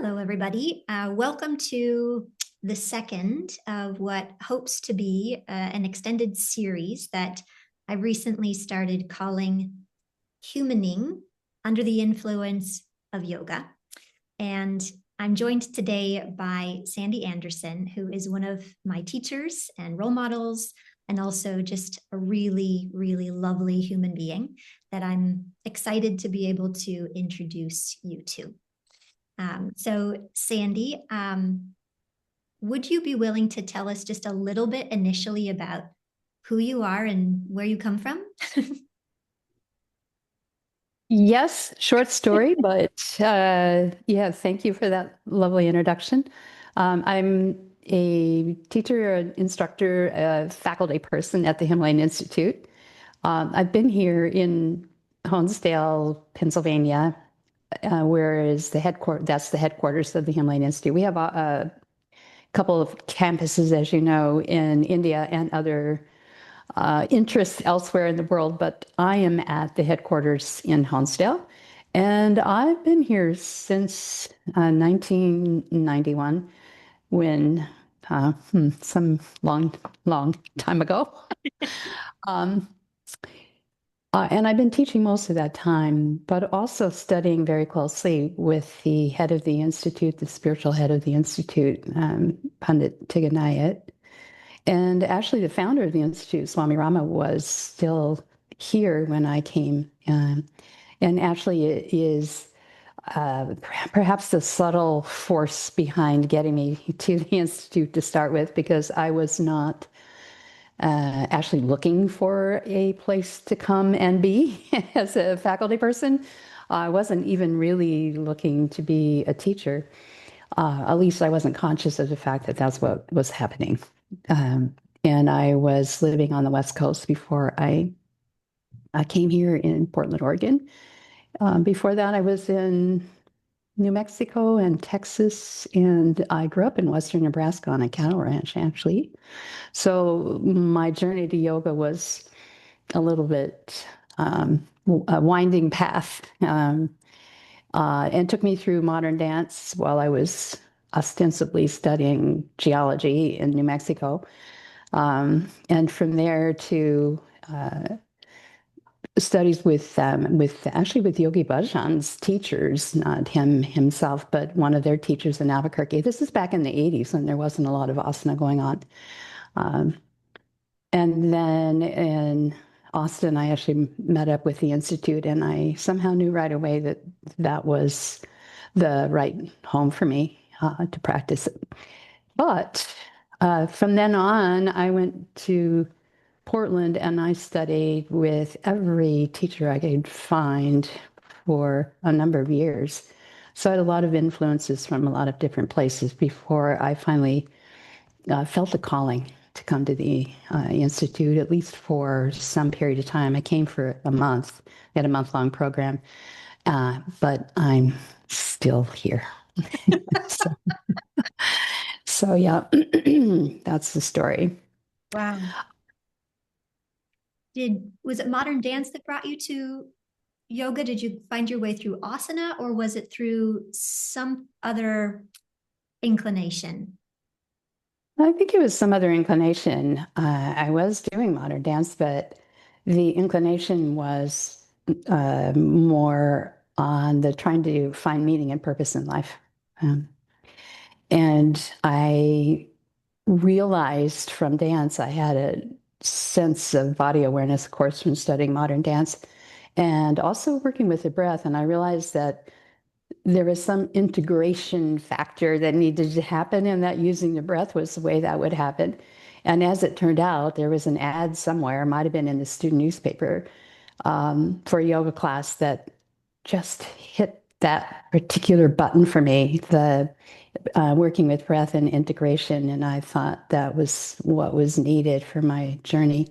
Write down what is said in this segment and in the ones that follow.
Hello, everybody. Welcome to the second of what hopes to be an extended series that I recently started calling Humaning Under the Influence of Yoga. And I'm joined today by Sandy Anderson, who is one of my teachers and role models, and also just a really, really lovely human being that I'm excited to be able to introduce you to. So Sandy, would you be willing to tell us just a little bit initially about who you are and where you come from? Yes, short story, but yeah, thank you for that lovely introduction. I'm a teacher, an instructor, a faculty person at the Himalayan Institute. I've been here in Honesdale, Pennsylvania, where is the headquarters, that's the headquarters of the Himalayan Institute. We have a couple of campuses, as you know, in India and other interests elsewhere in the world, but I am at the headquarters in Honesdale, and I've been here since 1991, when some long time ago. um, and I've been teaching most of that time, but also studying very closely with the head of the Institute, the spiritual head of the Institute, Pandit Tiganayat. And actually, the founder of the Institute, Swami Rama, was still here when I came. And actually, it is perhaps the subtle force behind getting me to the Institute to start with, because I was not actually looking for a place to come and be as a faculty person. I wasn't even really looking to be a teacher. At least I wasn't conscious of the fact that that's what was happening. And I was living on the West Coast before I came here in Portland, Oregon. Before that, I was in New Mexico and Texas, and I grew up in Western Nebraska on a cattle ranch, actually. So my journey to yoga was a little bit a winding path, and took me through modern dance while I was ostensibly studying geology in New Mexico. And from there to studies with actually with Yogi Bhajan's teachers, not him himself, but one of their teachers in Albuquerque. This is back in the 80s when there wasn't a lot of asana going on. And then in Austin, I actually met up with the Institute, and I somehow knew right away that that was the right home for me to practice it. But from then on, I went to Portland and I studied with every teacher I could find for a number of years. So I had a lot of influences from a lot of different places before I finally felt a calling to come to the Institute, at least for some period of time. I came for a month. We had a month-long program, but I'm still here. so, so yeah, that's the story. Wow. Was it modern dance that brought you to yoga? Did you find your way through asana, or was it through some other inclination? I think it was some other inclination. I was doing modern dance, but the inclination was more on the trying to find meaning and purpose in life. Um, and I realized from dance, I had a sense of body awareness, of course, from studying modern dance and also working with the breath. And I realized that there was some integration factor that needed to happen, and that using the breath was the way that would happen. And as it turned out, there was an ad somewhere, might have been in the student newspaper, for a yoga class that just hit that particular button for me, the working with breath and integration. And I thought that was what was needed for my journey.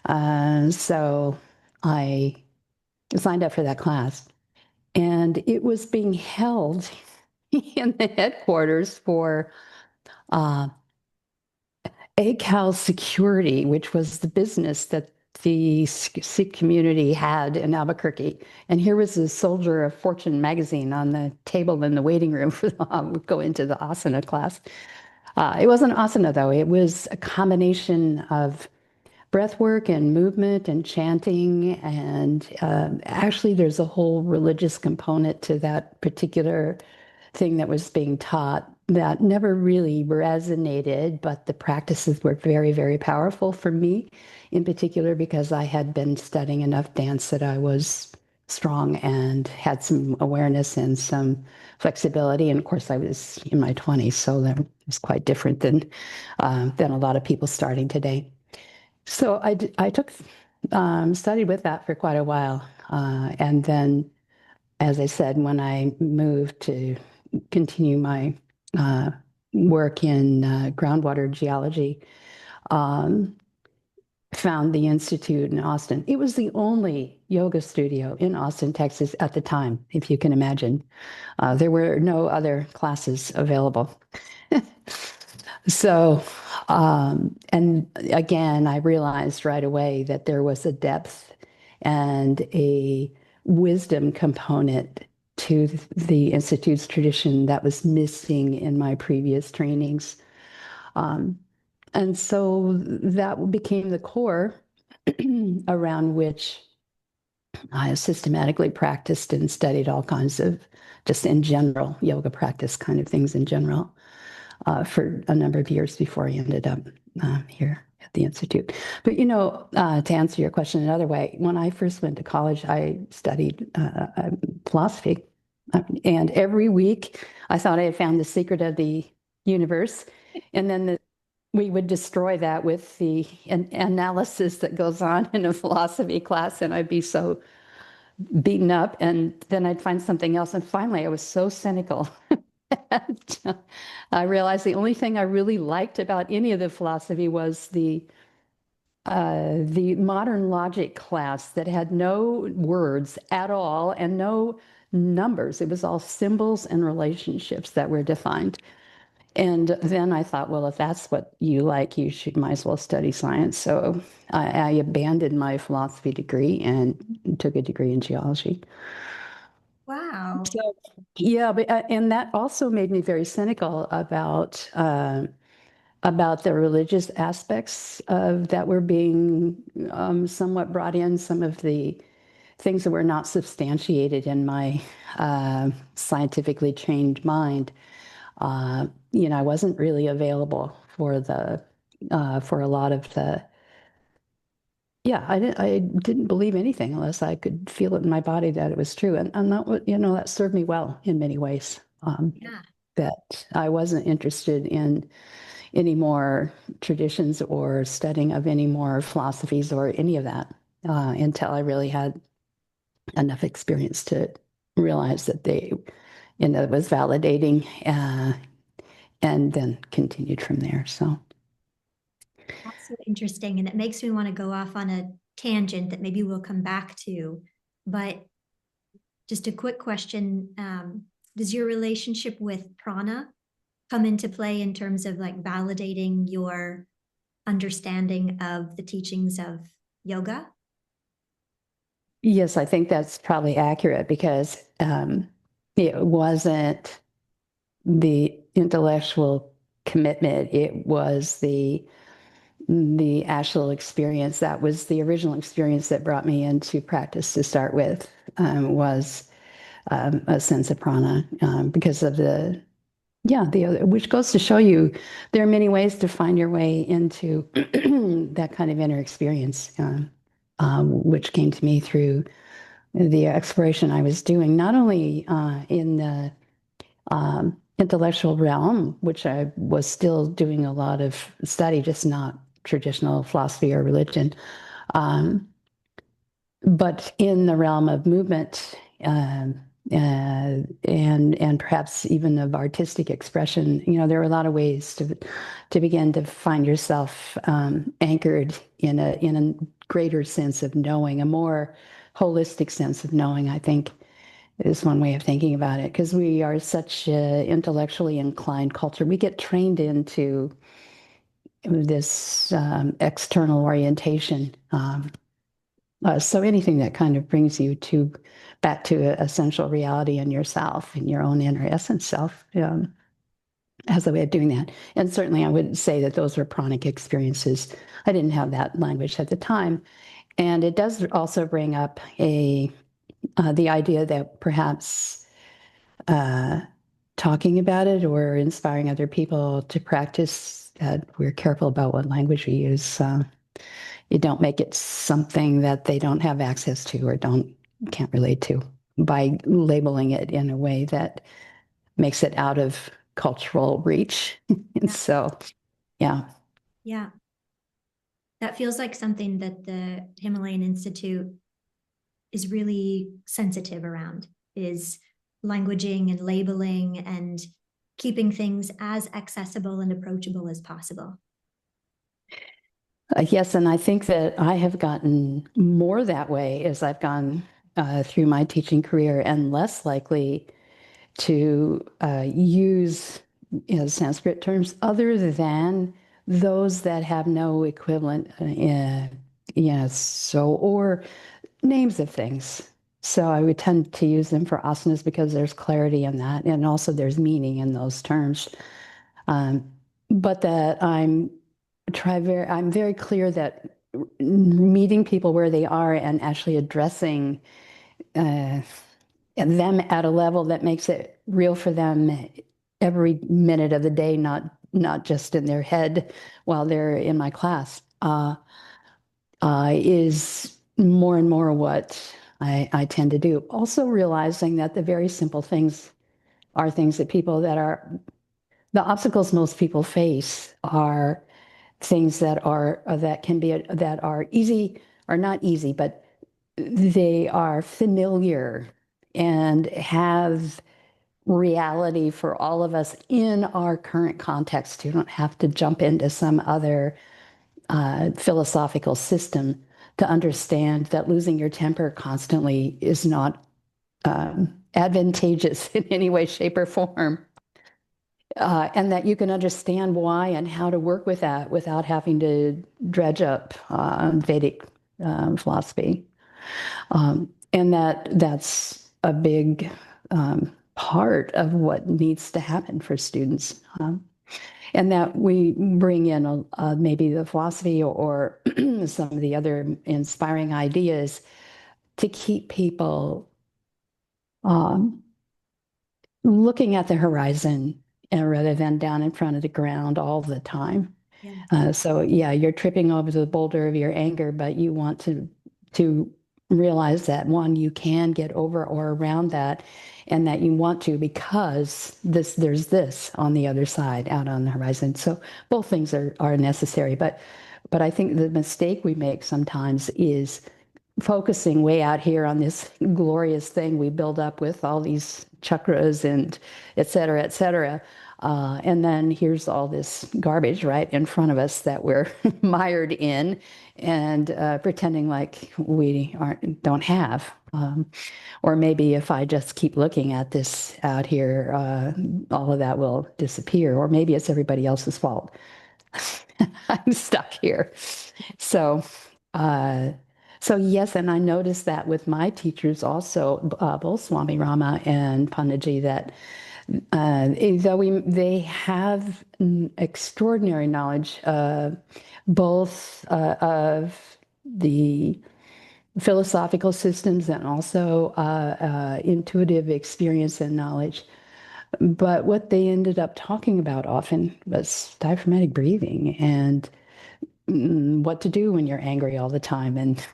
So I signed up for that class. And it was being held in the headquarters for uh, ACAL Security, which was the business that the Sikh community had in Albuquerque. And here was a Soldier of Fortune magazine on the table in the waiting room for the go into the asana class. It wasn't asana though. It was a combination of breath work and movement and chanting. And actually, there's a whole religious component to that particular thing that was being taught that never really resonated, but the practices were very, very powerful for me, in particular, because I had been studying enough dance that I was strong and had some awareness and some flexibility. And of course, I was in my 20s, so that was quite different than a lot of people starting today. So I took studied with that for quite a while, and then, as I said, when I moved to continue my uh, work in groundwater geology, um, found the institute in Austin. It was the only yoga studio in Austin, Texas at the time, if you can imagine. There were no other classes available. So, and again, I realized right away that there was a depth and a wisdom component to the Institute's tradition that was missing in my previous trainings. Um, and so that became the core around which I systematically practiced and studied all kinds of, just in general, yoga practice kind of things in general for a number of years before I ended up here at the Institute. But, to answer your question another way, when I first went to college, I studied philosophy. And every week I thought I had found the secret of the universe. And then we would destroy that with the analysis that goes on in a philosophy class. And I'd be so beaten up. And then I'd find something else. And finally, I was so cynical. I realized the only thing I really liked about any of the philosophy was the modern logic class that had no words at all and no numbers. It was all symbols and relationships that were defined. And then I thought, well, if that's what you like, you might as well study science. So I abandoned my philosophy degree and took a degree in geology. Wow. So, yeah, but and that also made me very cynical about the religious aspects of that were being somewhat brought in. Some of the things that were not substantiated in my scientifically trained mind. I wasn't really available for a lot of the. Yeah, I didn't believe anything unless I could feel it in my body that it was true. And that served me well in many ways. Yeah. That I wasn't interested in any more traditions or studying of any more philosophies or any of that until I really had enough experience to realize that it was validating and then continued from there. So. That's so interesting. And it makes me want to go off on a tangent that maybe we'll come back to. But just a quick question. Does your relationship with prana come into play in terms of like validating your understanding of the teachings of yoga? Yes, I think that's probably accurate because it wasn't the intellectual commitment. It was the actual experience. That was the original experience that brought me into practice to start with, was a sense of prana because of which goes to show you there are many ways to find your way into that kind of inner experience, which came to me through the exploration I was doing, not only in the intellectual realm, which I was still doing a lot of study, just not traditional philosophy or religion, um, but in the realm of movement and perhaps even of artistic expression. There are a lot of ways to begin to find yourself anchored in a greater sense of knowing, a more holistic sense of knowing, I think, is one way of thinking about it, because we are such an intellectually inclined culture. We get trained into this external orientation. So anything that kind of brings you to back to essential reality in yourself, in your own inner essence self, has a way of doing that. And certainly I would say that those were pranic experiences. I didn't have that language at the time. And it does also bring up the idea that perhaps uh, talking about it or inspiring other people to practice, that we're careful about what language we use. You don't make it something that they don't have access to or can't relate to by labeling it in a way that makes it out of cultural reach. And Yeah. so, yeah. Yeah. That feels like something that the Himalayan Institute is really sensitive around, is languaging and labeling and keeping things as accessible and approachable as possible. Yes, and I think that I have gotten more that way as I've gone through my teaching career and less likely to use Sanskrit terms other than those that have no equivalent, so, or names of things. So I would tend to use them for asanas because there's clarity in that, and also there's meaning in those terms. Um, but that I'm very clear that meeting people where they are and actually addressing uh, them at a level that makes it real for them every minute of the day, not just in their head while they're in my class, is more and more what I tend to do. Also realizing that the very simple things are things that people that are the obstacles most people face are things that can be that are easy or not easy, but they are familiar and have reality for all of us in our current context. You don't have to jump into some other philosophical system to understand that losing your temper constantly is not advantageous in any way, shape, or form. And that you can understand why and how to work with that without having to dredge up Vedic philosophy. And that's a big part of what needs to happen for students. And that we bring in maybe the philosophy or some of the other inspiring ideas to keep people um, looking at the horizon rather than down in front of the ground all the time. Yeah. So yeah, you're tripping over the boulder of your anger, but you want to realize that one, you can get over or around that, and that you want to because there's this on the other side out on the horizon. So both things are necessary, but I think the mistake we make sometimes is focusing way out here on this glorious thing we build up with all these chakras and et cetera, et cetera. And then here's all this garbage right in front of us that we're mired in and pretending like we don't have. Or maybe if I just keep looking at this out here, all of that will disappear. Or maybe it's everybody else's fault. I'm stuck here. So, uh, so yes, and I noticed that with my teachers also, both Swami Rama and Pandaji, that though they have extraordinary knowledge, both of the philosophical systems and also intuitive experience and knowledge. But what they ended up talking about often was diaphragmatic breathing and what to do when you're angry all the time. And,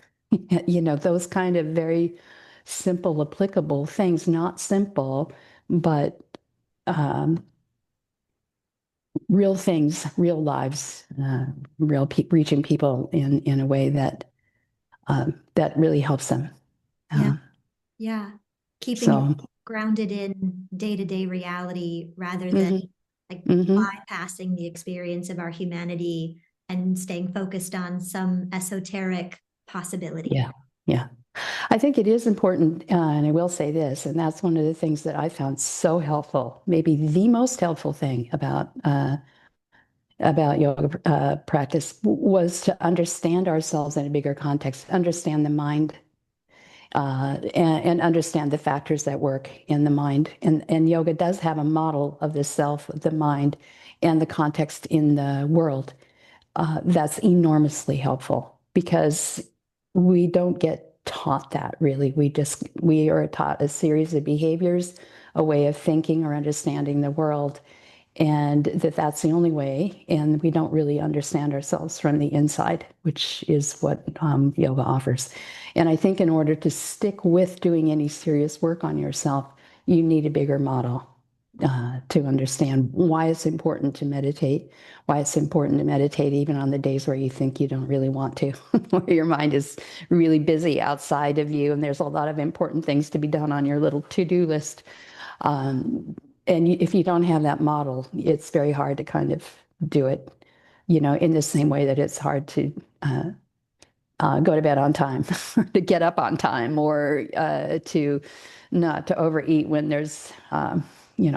those kind of very simple, applicable things, not simple, but um, real things, real lives, reaching people in a way that really helps them. Yeah. Uh, Yeah. Keeping it so, grounded in day-to-day reality rather than mhm, like mhm. bypassing the experience of our humanity and staying focused on some esoteric possibility. Yeah, yeah. I think it is important, and I will say this, and that's one of the things that I found so helpful, maybe the most helpful thing about about yoga practice was to understand ourselves in a bigger context, understand the mind, and understand the factors that work in the mind. And yoga does have a model of the self, the mind, and the context in the world. That's enormously helpful because we don't get taught that really. We are taught a series of behaviors, a way of thinking or understanding the world, and that's the only way. And we don't really understand ourselves from the inside, which is what yoga offers. And I think in order to stick with doing any serious work on yourself, you need a bigger model to understand why it's important to meditate, why it's important to meditate even on the days where you think you don't really want to, where your mind is really busy outside of you and there's a lot of important things to be done on your little to-do list. Um, and if you don't have that model, it's very hard to kind of do it, in the same way that it's hard to go to bed on time, to get up on time, or to not to overeat when there's,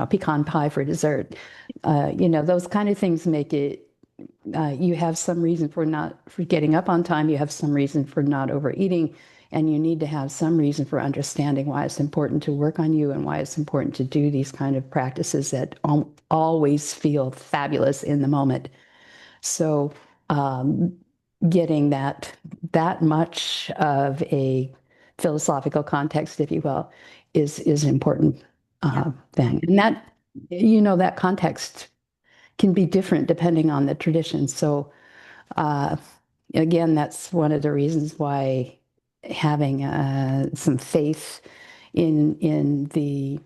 pecan pie for dessert. Those kind of things make it. You have some reason for getting up on time. You have some reason for not overeating, and you need to have some reason for understanding why it's important to work on you and why it's important to do these kind of practices that always feel fabulous in the moment. So getting that much of a philosophical context, if you will, is an important Yeah. thing. And that context can be different depending on the tradition. So uh, again, that's one of the reasons why having some faith in the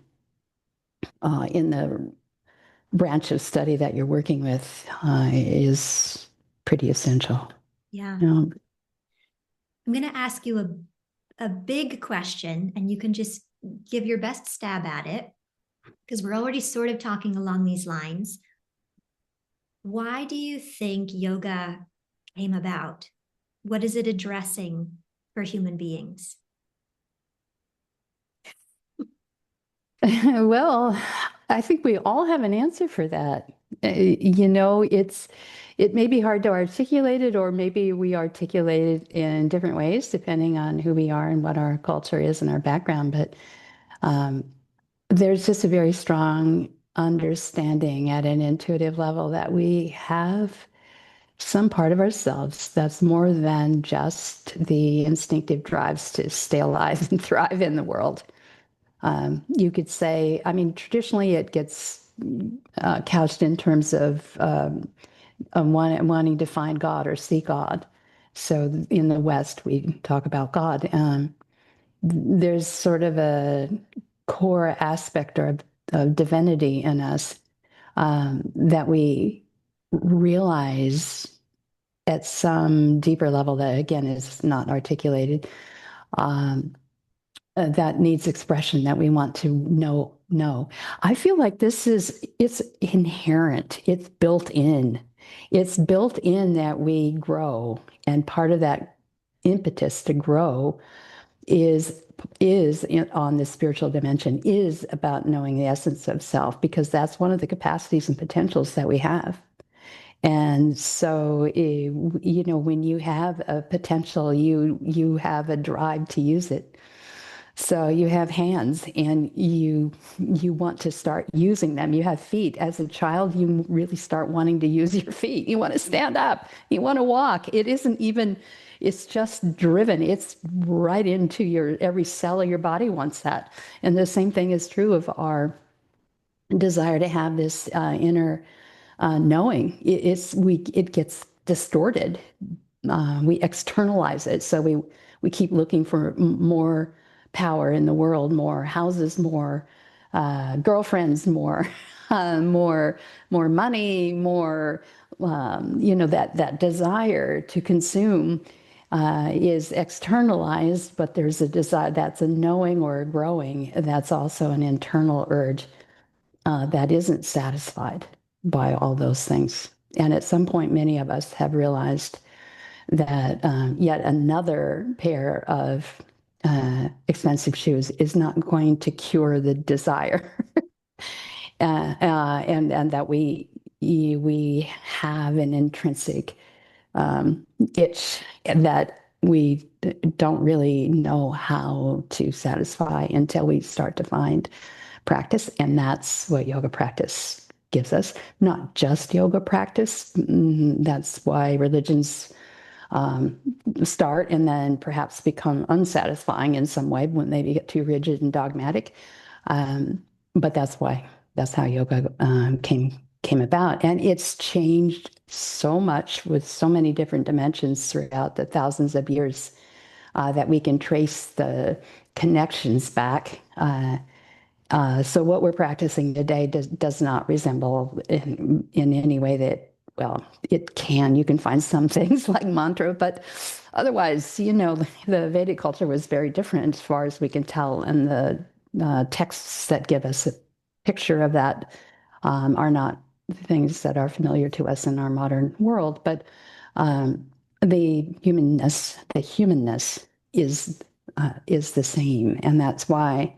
branch of study that you're working with is pretty essential. Yeah. Um, I'm going to ask you a big question, and you can just give your best stab at it because we're already sort of talking along these lines. Why do you think yoga came about? What is it addressing for human beings? well, I think we all have an answer for that. It may be hard to articulate it, or maybe we articulate it in different ways depending on who we are and what our culture is and our background. But um, there's just a very strong understanding at an intuitive level that we have some part of ourselves that's more than just the instinctive drives to stay alive and thrive in the world. You could say, I mean, traditionally it gets couched in terms of wanting to find God or see God. So in the West, we talk about God. There's sort of a core aspect of divinity in us that we realize at some deeper level that, again, is not articulated. Um, that needs expression that we want to know. I feel like it's inherent. It's built in. It's built in that we grow. And part of that impetus to grow is on the spiritual dimension, is about knowing the essence of self, because that's one of the capacities and potentials that we have. And so, when you have a potential, you have a drive to use it. So you have hands and you want to start using them. You have feet. As a child, you really start wanting to use your feet. You want to stand up. You want to walk. It's just driven. It's right into your every cell of your body wants that. And the same thing is true of our desire to have this inner knowing. It gets distorted. We externalize it. So we keep looking for more power in the world, more houses, more girlfriends, more more money, more that desire to consume is externalized, but there's a desire that's a knowing or a growing that's also an internal urge that isn't satisfied by all those things. And at some point, many of us have realized that yet another pair of expensive shoes is not going to cure the desire, and that we we have an intrinsic itch that we don't really know how to satisfy until we start to find practice. And that's what yoga practice gives us. Not just yoga practice. That's why religions um, start and then perhaps become unsatisfying in some way when they get too rigid and dogmatic. Um, but that's how yoga came about, and it's changed so much with so many different dimensions throughout the thousands of years that we can trace the connections back. So what we're practicing today does not resemble in any way that, well, it can. You can find some things like mantra, but otherwise, the Vedic culture was very different as far as we can tell. And the texts that give us a picture of that are not things that are familiar to us in our modern world. But um, the humanness is the same. And that's why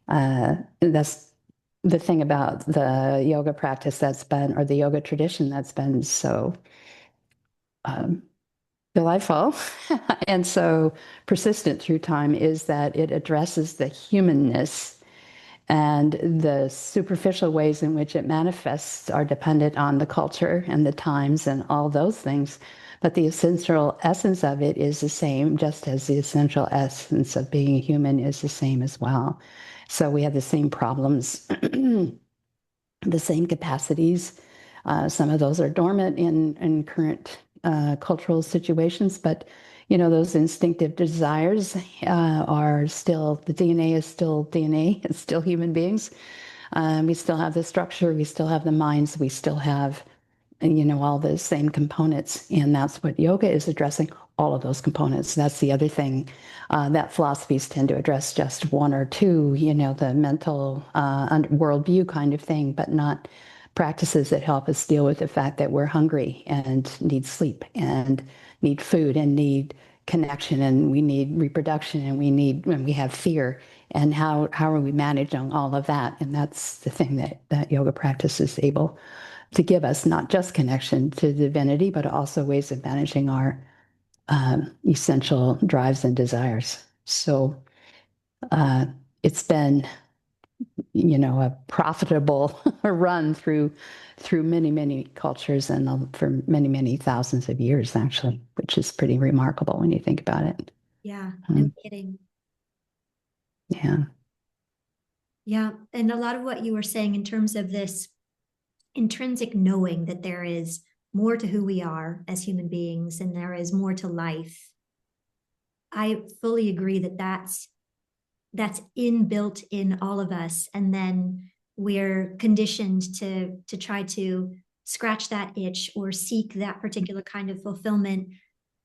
that's the thing about the yoga practice that's been, or the yoga tradition that's been so um, delightful and so persistent through time is that it addresses the humanness, and the superficial ways in which it manifests are dependent on the culture and the times and all those things. But the essential essence of it is the same, just as the essential essence of being a human is the same as well. So we have the same problems, the same capacities. Some of those are dormant in current cultural situations, but those instinctive desires are still, the DNA is still DNA. It's still human beings. We still have the structure. We still have the minds. We still have all the same components. And that's what yoga is addressing, all of those components. That's the other thing that philosophies tend to address just one or two, the mental worldview kind of thing, but not practices that help us deal with the fact that we're hungry and need sleep and need food and need connection and we need reproduction and we have fear, and how are we managing all of that. And that's the thing that yoga practice is able to give us, not just connection to divinity, but also ways of managing our essential drives and desires. So uh, it's been, a profitable run through many, many cultures and for many, many thousands of years, actually, which is pretty remarkable when you think about it. Yeah, no Um, kidding. yeah. Yeah. And a lot of what you were saying in terms of this intrinsic knowing that there is more to who we are as human beings and there is more to life. I fully agree that that's inbuilt in all of us, and then we're conditioned to try to scratch that itch or seek that particular kind of fulfillment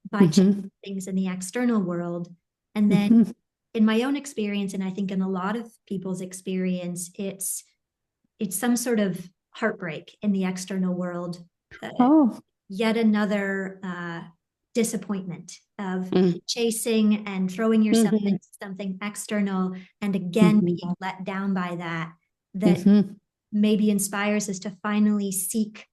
by Mm-hmm. changing things in the external world. And then Mm-hmm. in my own experience, and I think in a lot of people's experience, it's some sort of heartbreak in the external world, Oh. yet another disappointment of Mm-hmm. chasing and throwing yourself Mm-hmm. into something external and again Mm-hmm. being let down by that, that Mm-hmm. maybe inspires us to finally seek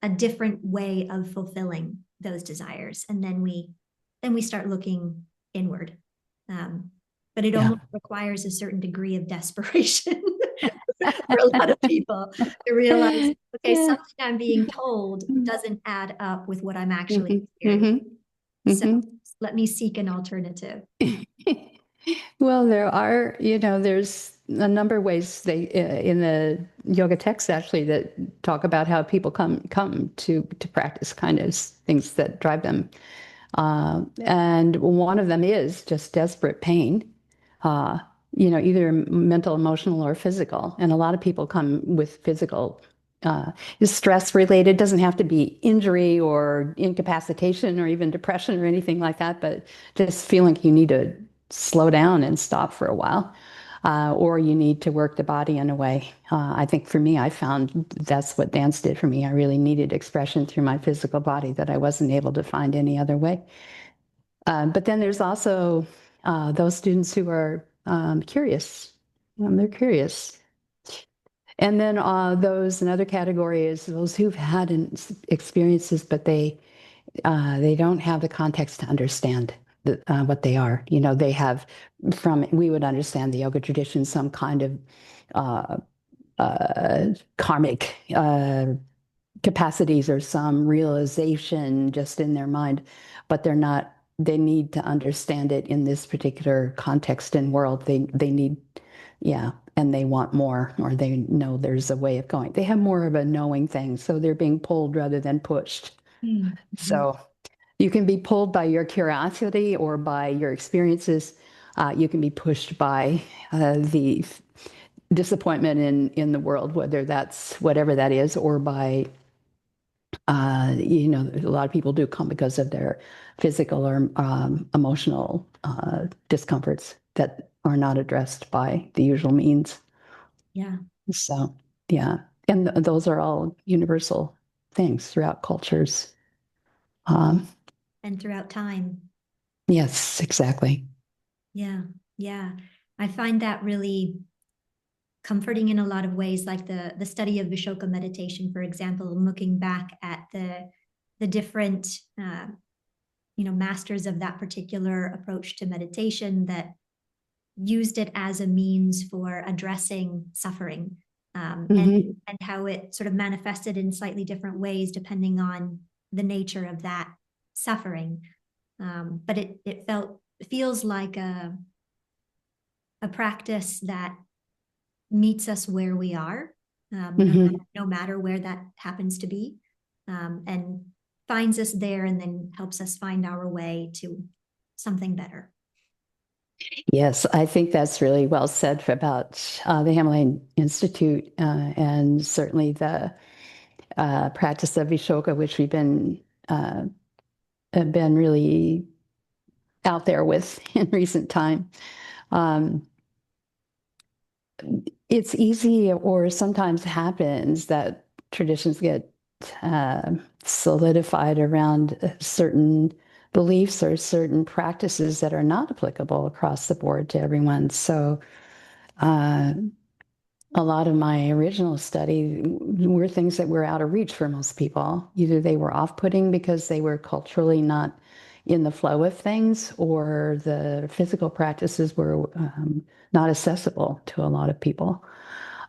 a different way of fulfilling those desires, and then we start looking inward. um, but it Yeah. almost requires a certain degree of desperation for a lot of people to realize, okay, Yeah. something I'm being told doesn't add up with what I'm actually Mhm, experiencing. mhm, So mhm. let me seek an alternative. Well, there's a number of ways they in the yoga texts actually that talk about how people come to practice kind of things that drive them, and one of them is just desperate pain, uh, either mental, emotional, or physical. And a lot of people come with physical is stress related. Doesn't have to be injury or incapacitation or even depression or anything like that, but just feeling you need to slow down and stop for a while. Or you need to work the body in a way. I think for me, I found that's what dance did for me. I really needed expression through my physical body that I wasn't able to find any other way. But then there's also those students who are curious. They're curious. And then another category is those who've had experiences, but they don't have the context to understand what they are. You know, they have we would understand the yoga tradition, some kind of uh, karmic capacities or some realization just in their mind, but they need to understand it in this particular context and world. They need, yeah, and they want more, or they know there's a way of going. They have more of a knowing thing, so they're being pulled rather than pushed. Mm-hmm. So you can be pulled by your curiosity or by your experiences. You can be pushed by the disappointment in the world, whether that's whatever that is, or by a lot of people do come because of their physical or emotional discomforts that are not addressed by the usual means. Yeah. So, yeah. And those are all universal things throughout cultures. Um, And throughout time. yes, exactly. Yeah. Yeah. I find that really comforting in a lot of ways, like the study of Vishoka meditation, for example, looking back at the different masters of that particular approach to meditation that used it as a means for addressing suffering, Hmm. and how it sort of manifested in slightly different ways depending on the nature of that suffering. But it feels like a practice that meets us where we are, Hmm. no matter where that happens to be, and finds us there and then helps us find our way to something better. Yes, I think that's really well said about the Himalayan Institute and certainly the practice of Vishoka, which we've uh, been really out there with in recent time. Um, it's easy, or sometimes happens, that traditions get uh, solidified around certain beliefs or certain practices that are not applicable across the board to everyone. So, uh, a lot of my original study were things that were out of reach for most people. Either they were off-putting because they were culturally not in the flow of things, or the physical practices were not accessible to a lot of people.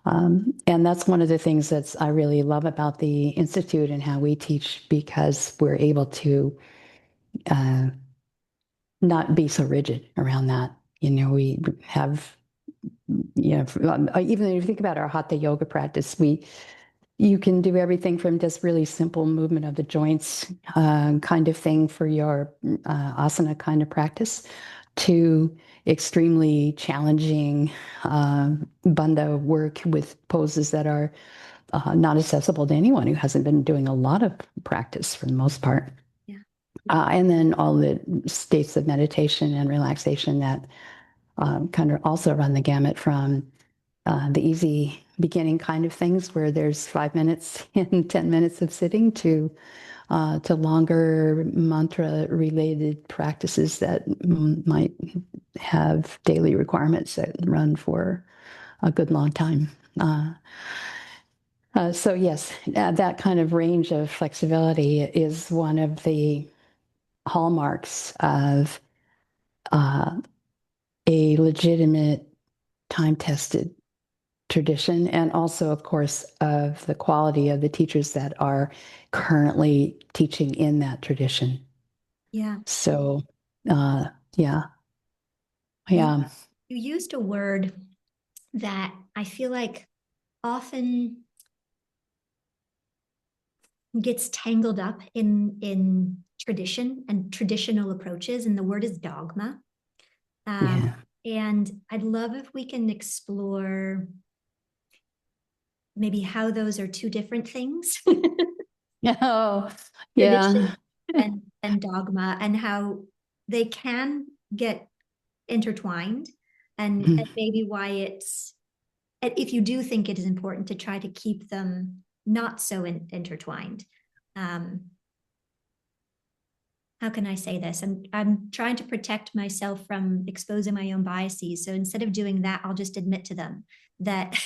And that's one of the things that I really love about the Institute and how we teach, because we're able to uh, not be so rigid around that. You know, we have, even if you think about our hatha yoga practice, you can do everything from just really simple movement of the joints kind of thing for your asana kind of practice, to extremely challenging bandha work with poses that are not accessible to anyone who hasn't been doing a lot of practice for the most part. Yeah. And then all the states of meditation and relaxation that kind of also run the gamut from the easy beginning kind of things where there's 5 minutes and 10 minutes of sitting to longer mantra related practices that might have daily requirements that run for a good long time. So yes, that kind of range of flexibility is one of the hallmarks of uh, a legitimate, time-tested tradition, and also, of course, of the quality of the teachers that are currently teaching in that tradition. Yeah. So, uh, yeah, You yeah, you used a word that I feel like often gets tangled up in tradition and traditional approaches, and the word is dogma. Um, yeah. and I'd love if we can explore maybe how those are two different things, Oh, tradition yeah. and dogma, and how they can get intertwined, and maybe why it's, if you do think it is important to try to keep them not so intertwined. Um, how can I say this? I'm trying to protect myself from exposing my own biases. So instead of doing that, I'll just admit to them that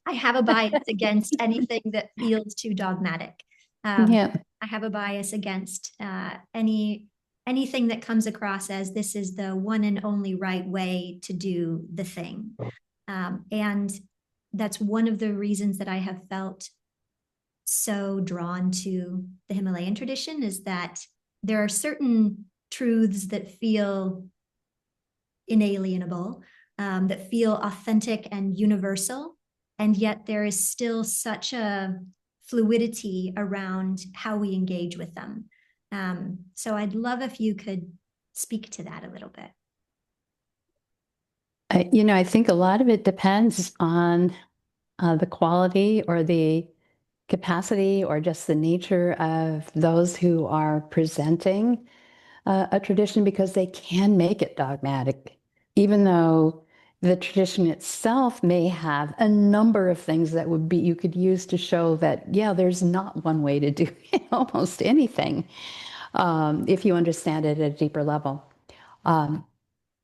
I have a bias against anything that feels too dogmatic. Yeah. I have a bias against anything that comes across as this is the one and only right way to do the thing. And that's one of the reasons that I have felt so drawn to the Himalayan tradition, is that there are certain truths that feel inalienable, that feel authentic and universal. And yet there is still such a fluidity around how we engage with them. So I'd love if you could speak to that a little bit. I think a lot of it depends on the quality or the capacity or just the nature of those who are presenting a tradition, because they can make it dogmatic, even though the tradition itself may have a number of things that would be you could use to show that, yeah, there's not one way to do almost anything, if you understand it at a deeper level. Um,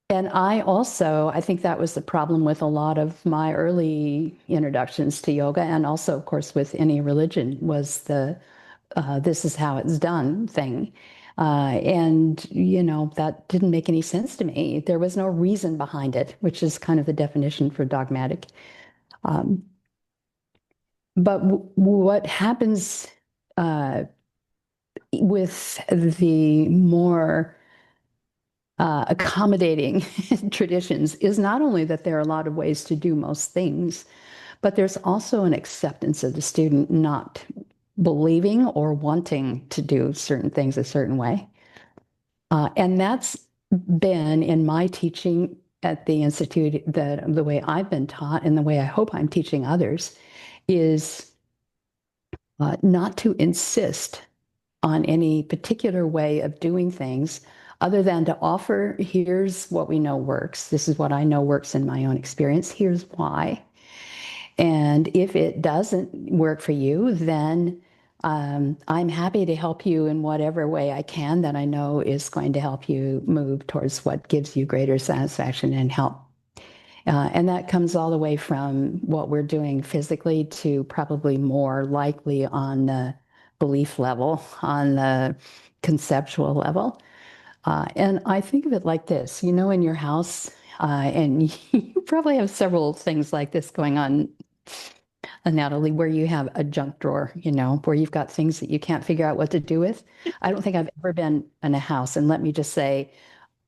and I think that was the problem with a lot of my early introductions to yoga, and also, of course, with any religion, was the this is how it's done thing. And, that didn't make any sense to me. There was no reason behind it, which is kind of the definition for dogmatic. Um, but what happens with the more accommodating traditions is not only that there are a lot of ways to do most things, but there's also an acceptance of the student not believing or wanting to do certain things a certain way. And that's been in my teaching at the Institute, the way I've been taught and the way I hope I'm teaching others is not to insist on any particular way of doing things other than to offer, here's what we know works. This is what I know works in my own experience. Here's why. And if it doesn't work for you, then I'm happy to help you in whatever way I can that I know is going to help you move towards what gives you greater satisfaction and help. And that comes all the way from what we're doing physically to probably more likely on the belief level, on the conceptual level. And I think of it like this, in your house, and you probably have several things like this going on, Natalie, where you have a junk drawer, where you've got things that you can't figure out what to do with. I don't think I've ever been in a house, and let me just say,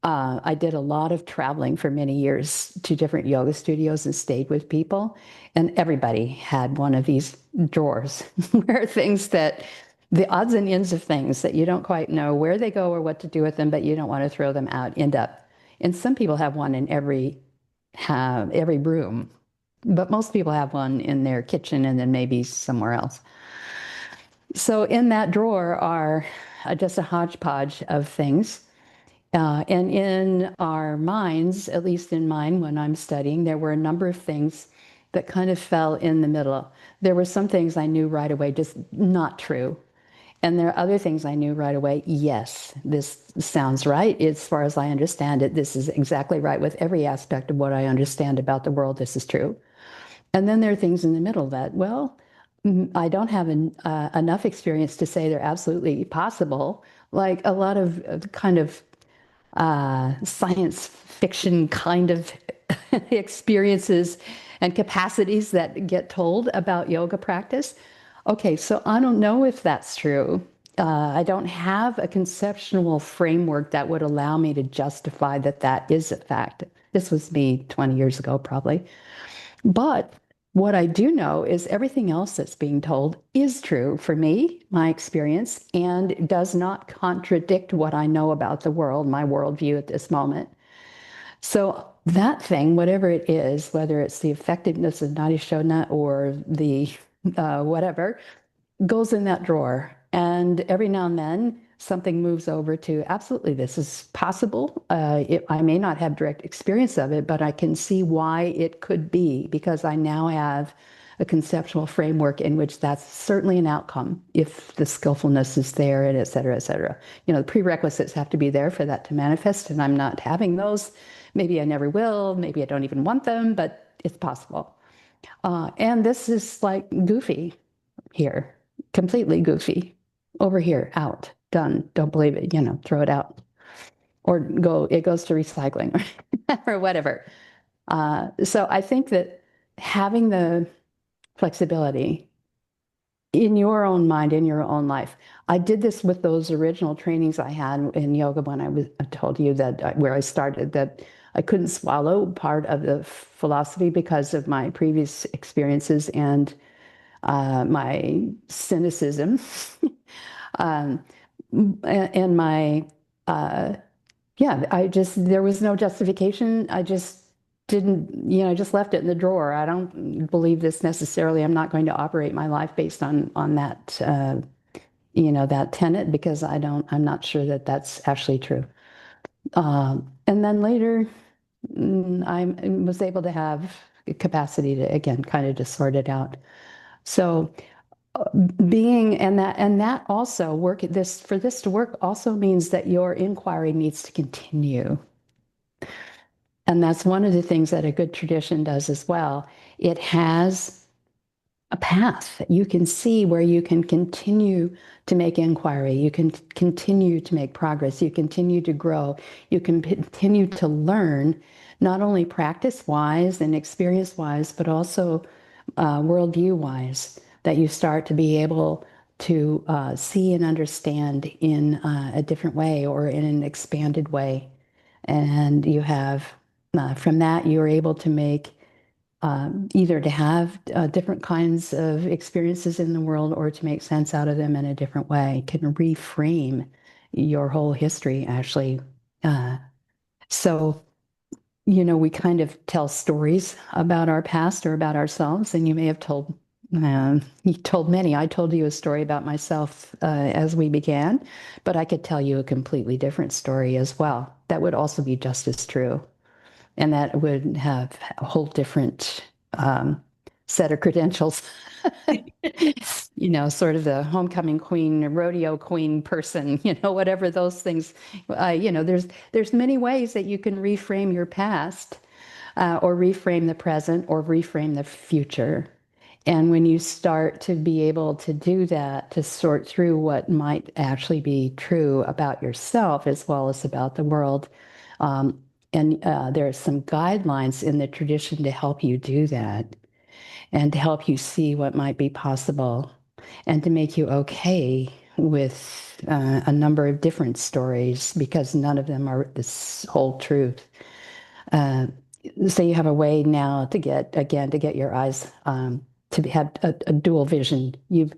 I did a lot of traveling for many years to different yoga studios and stayed with people. And everybody had one of these drawers where things that the odds and ends of things that you don't quite know where they go or what to do with them, but you don't want to throw them out, end up. And some people have one in every room, but most people have one in their kitchen and then maybe somewhere else. So in that drawer are just a hodgepodge of things. And in our minds, at least in mine when I'm studying, there were a number of things that kind of fell in the middle. There were some things I knew right away, just not true. And there are other things I knew right away. Yes, this sounds right. As far as I understand it, this is exactly right with every aspect of what I understand about the world. This is true. And then there are things in the middle that, well, I don't have enough experience to say they're absolutely possible. Like a lot of kind of science fiction kind of experiences and capacities that get told about yoga practice. Okay, so I don't know if that's true. I don't have a conceptual framework that would allow me to justify that that is a fact. This was me 20 years ago, probably. But what I do know is everything else that's being told is true for me, my experience, and does not contradict what I know about the world, my worldview at this moment. So that thing, whatever it is, whether it's the effectiveness of Nadi Shodhana or the whatever, goes in that drawer. And every now and then, something moves over to absolutely, this is possible. I may not have direct experience of it, but I can see why it could be because I now have a conceptual framework in which that's certainly an outcome if the skillfulness is there, and et cetera, et cetera. The prerequisites have to be there for that to manifest, and I'm not having those. Maybe I never will. Maybe I don't even want them, but it's possible. And this is like goofy here, completely goofy. Over here, out, done. Don't believe it, throw it out. Or it goes to recycling or whatever. So I think that having the flexibility in your own mind, in your own life. I did this with those original trainings I had in yoga when I told you that where I started, that I couldn't swallow part of the philosophy because of my previous experiences and my cynicism um, and my uh, yeah, there was no justification. I just didn't, I just left it in the drawer. I don't believe this necessarily. I'm not going to operate my life based on that, that tenet because I'm not sure that that's actually true. And then later, I was able to have capacity to, again, kind of just sort it out. So being and that also for this to work also means that your inquiry needs to continue. And that's one of the things that a good tradition does as well. It has a path that you can see where you can continue to make inquiry. You can continue to make progress. You continue to grow. You can continue to learn, not only practice wise and experience wise, but also worldview wise, that you start to be able to see and understand in a different way or in an expanded way. And you have, from that, you're able to make either to have different kinds of experiences in the world or to make sense out of them in a different way, can reframe your whole history, actually. Uh, so, we kind of tell stories about our past or about ourselves, and you may have you told many. I told you a story about myself as we began, but I could tell you a completely different story as well. That would also be just as true. And that would have a whole different set of credentials. Sort of the homecoming queen, rodeo queen person, whatever those things. There's many ways that you can reframe your past, or reframe the present, or reframe the future. And when you start to be able to do that, to sort through what might actually be true about yourself as well as about the world, um, and there are some guidelines in the tradition to help you do that and to help you see what might be possible and to make you okay with a number of different stories because none of them are this whole truth. Uh, so you have a way now to get your eyes to have a dual vision. You've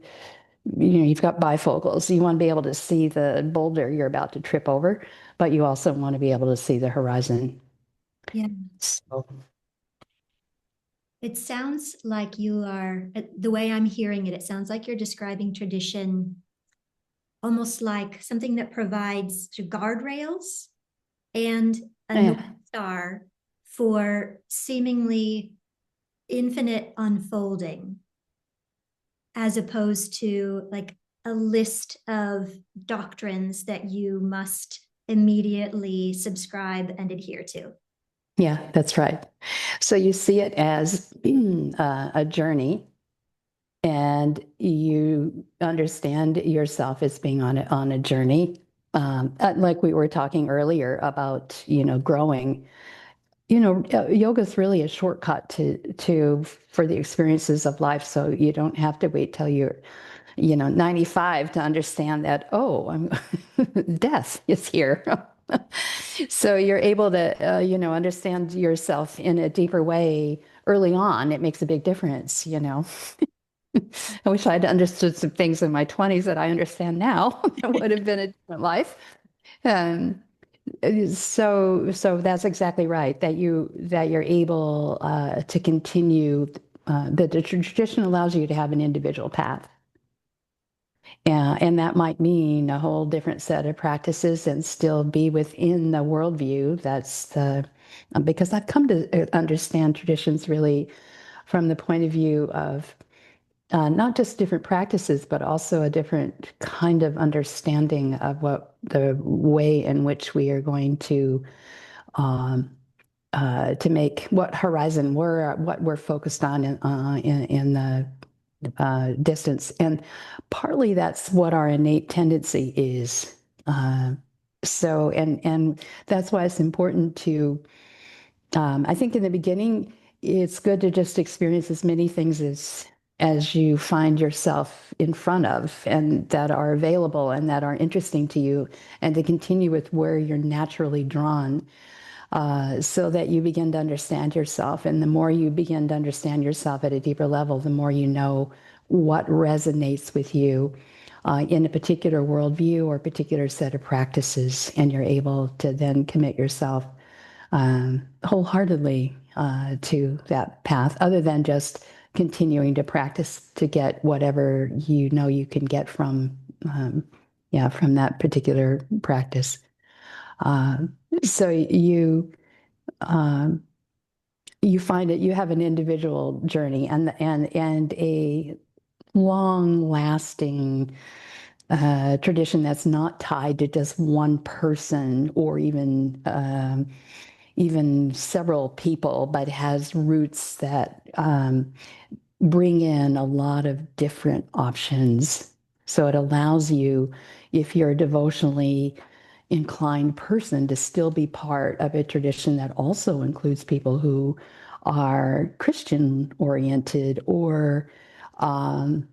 got bifocals. You want to be able to see the boulder you're about to trip over, but you also want to be able to see the horizon. Yeah. So, It sounds like you are, the way I'm hearing it, it sounds like you're describing tradition almost like something that provides guardrails and a North yeah, Star for seemingly infinite unfolding, as opposed to like a list of doctrines that you must immediately subscribe and adhere to. yeah, that's right. So you see it as a journey, and you understand yourself as being on a journey. Like we were talking earlier about, growing. Yoga is really a shortcut to for the experiences of life. So you don't have to wait till you're 95 to understand that, oh, death is here. So you're able to, understand yourself in a deeper way early on. It makes a big difference. I wish I'd understood some things in my 20s that I understand now. It would have been a different life. Um, so that's exactly right, that you're able to continue, that the tradition allows you to have an individual path. And that might mean a whole different set of practices and still be within the worldview. Because I've come to understand traditions really from the point of view of not just different practices, but also a different kind of understanding of what the way in which we are going to um, to make what horizon what we're focused on in the distance. And partly that's what our innate tendency is. And that's why it's important to, I think in the beginning, it's good to just experience as many things as you find yourself in front of and that are available and that are interesting to you, and to continue with where you're naturally drawn, so that you begin to understand yourself. And the more you begin to understand yourself at a deeper level, the more you know what resonates with you in a particular worldview or particular set of practices. And you're able to then commit yourself wholeheartedly to that path, other than just continuing to practice to get whatever you know you can get yeah, from that particular practice. Uh, so um, you find that you have an individual journey and a long lasting tradition that's not tied to just one person or even several people, but has roots that bring in a lot of different options. So it allows you, if you're a devotionally inclined person, to still be part of a tradition that also includes people who are Christian oriented or um,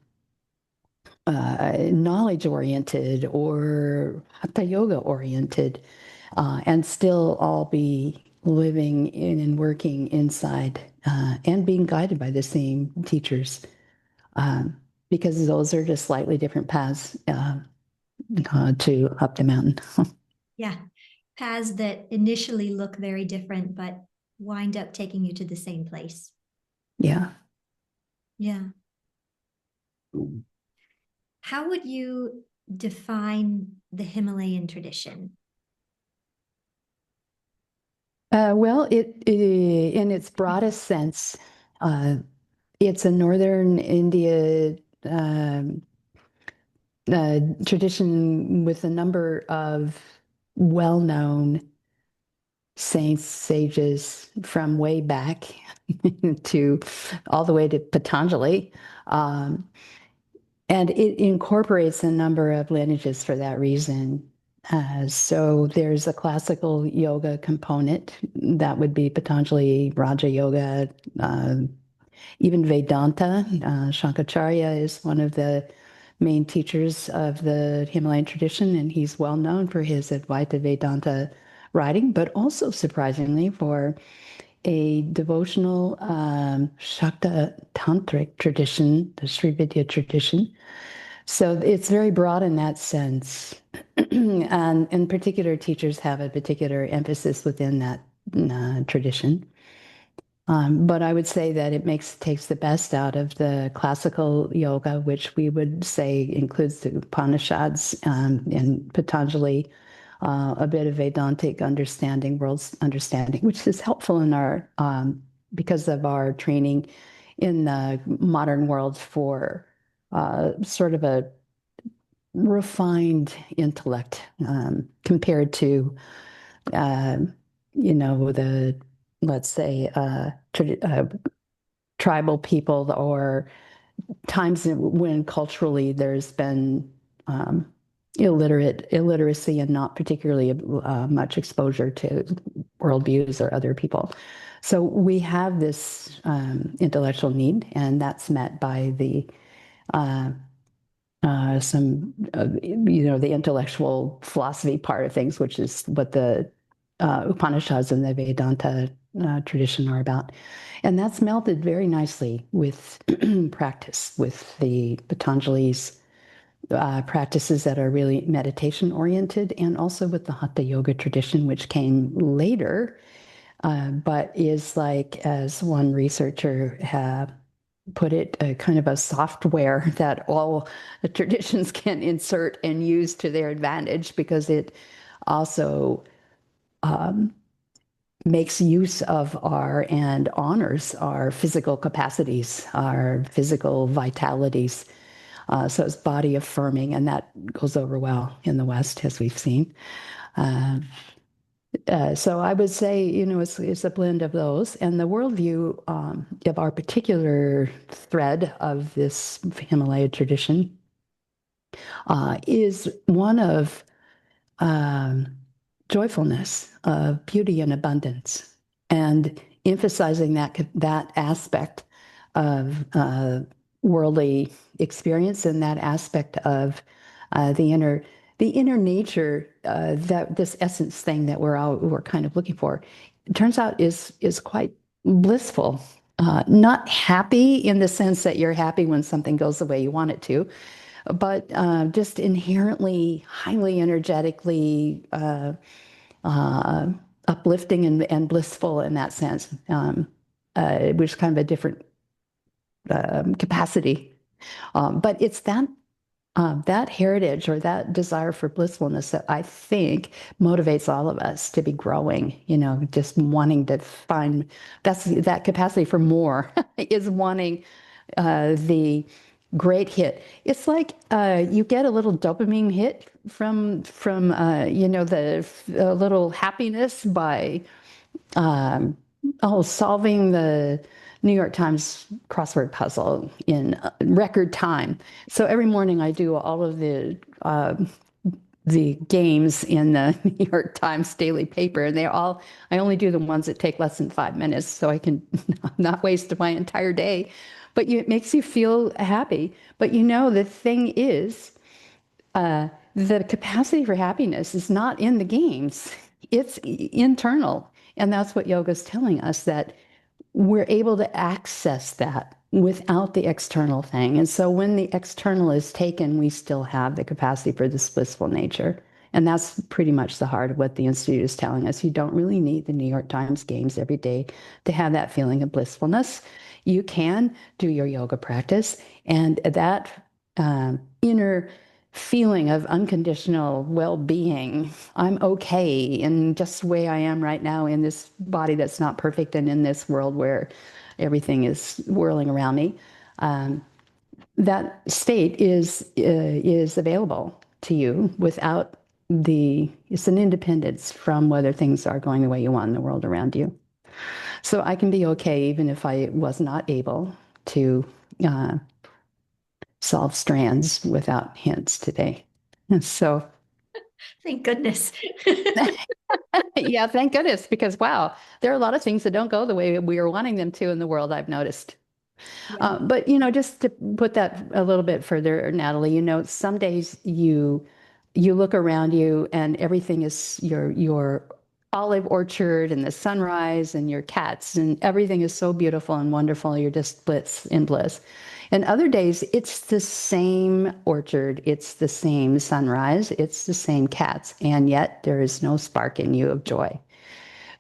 knowledge oriented or hatha yoga oriented, and still all be living in and working inside and being guided by the same teachers, um, because those are just slightly different paths to up the mountain. Yeah. Paths that initially look very different, but wind up taking you to the same place. Yeah. Yeah. How would you define the Himalayan tradition? Well, in its broadest sense, uh, it's a northern India um, tradition with a number of well-known saints, sages from way back to all the way to Patanjali. Um, and it incorporates a number of lineages for that reason. So there's a classical yoga component that would be Patanjali, Raja Yoga, uh, even Vedanta. Shankaracharya is one of the main teachers of the Himalayan tradition, and he's well known for his Advaita Vedanta writing, but also surprisingly for a devotional Shakta Tantric tradition, the Sri Vidya tradition. So it's very broad in that sense. And in particular, teachers have a particular emphasis within that tradition. But I would say that it takes the best out of the classical yoga, which we would say includes the Upanishads and Patanjali, a bit of Vedantic understanding, world's understanding, which is helpful in our because of our training in the modern world for sort of a refined intellect compared to uh, the, let's say, tribal people or times when culturally there's been illiteracy and not particularly much exposure to worldviews or other people. So we have this intellectual need, and that's met by the uh, the intellectual philosophy part of things, which is what the Upanishads and the Vedanta tradition are about. And that's melded very nicely with practice, with the Patanjali's practices that are really meditation oriented, and also with the Hatha Yoga tradition, which came later, but is like, as one researcher put it, a kind of a software that all the traditions can insert and use to their advantage, because it also um, makes use of our and honors our physical capacities, our physical vitalities. So it's body affirming, and that goes over well in the West, as we've seen. Uh, So I would say, it's a blend of those. And the worldview of our particular thread of this Himalaya tradition is one of um, joyfulness, of beauty and abundance, and emphasizing that aspect of worldly experience and that aspect of the inner nature, that this essence thing that we're kind of looking for. It turns out is quite blissful. Not happy in the sense that you're happy when something goes the way you want it to, but just inherently highly energetically uh, uplifting and blissful in that sense, which is kind of a different capacity. But it's that heritage or that desire for blissfulness that I think motivates all of us to be growing, just wanting to find that capacity for more is wanting the great hit. It's like you get a little dopamine hit from the little happiness by solving the New York Times crossword puzzle in record time. So every morning I do all of the games in the New York Times daily paper, and I only do the ones that take less than 5 minutes so I can not waste my entire day. But it makes you feel happy. But the thing is, the capacity for happiness is not in the games, it's internal. And that's what yoga is telling us, that we're able to access that without the external thing. And so when the external is taken, we still have the capacity for this blissful nature. And that's pretty much the heart of what the Institute is telling us. You don't really need the New York Times games every day to have that feeling of blissfulness. You can do your yoga practice, and that inner feeling of unconditional well-being. I'm okay in just the way I am right now, in this body that's not perfect and in this world where everything is whirling around me. That state is available to you without it's an independence from whether things are going the way you want in the world around you. So I can be okay even if I was not able to uh, solve strands without hints today. So Thank goodness. yeah, thank goodness, because wow, there are a lot of things that don't go the way we are wanting them to in the world, I've noticed. Yeah. But just to put that a little bit further, Natalie, some days you look around you and everything is your olive orchard and the sunrise and your cats and everything is so beautiful and wonderful. You're just bliss in bliss. And other days, it's the same orchard, it's the same sunrise, it's the same cats, and yet there is no spark in you of joy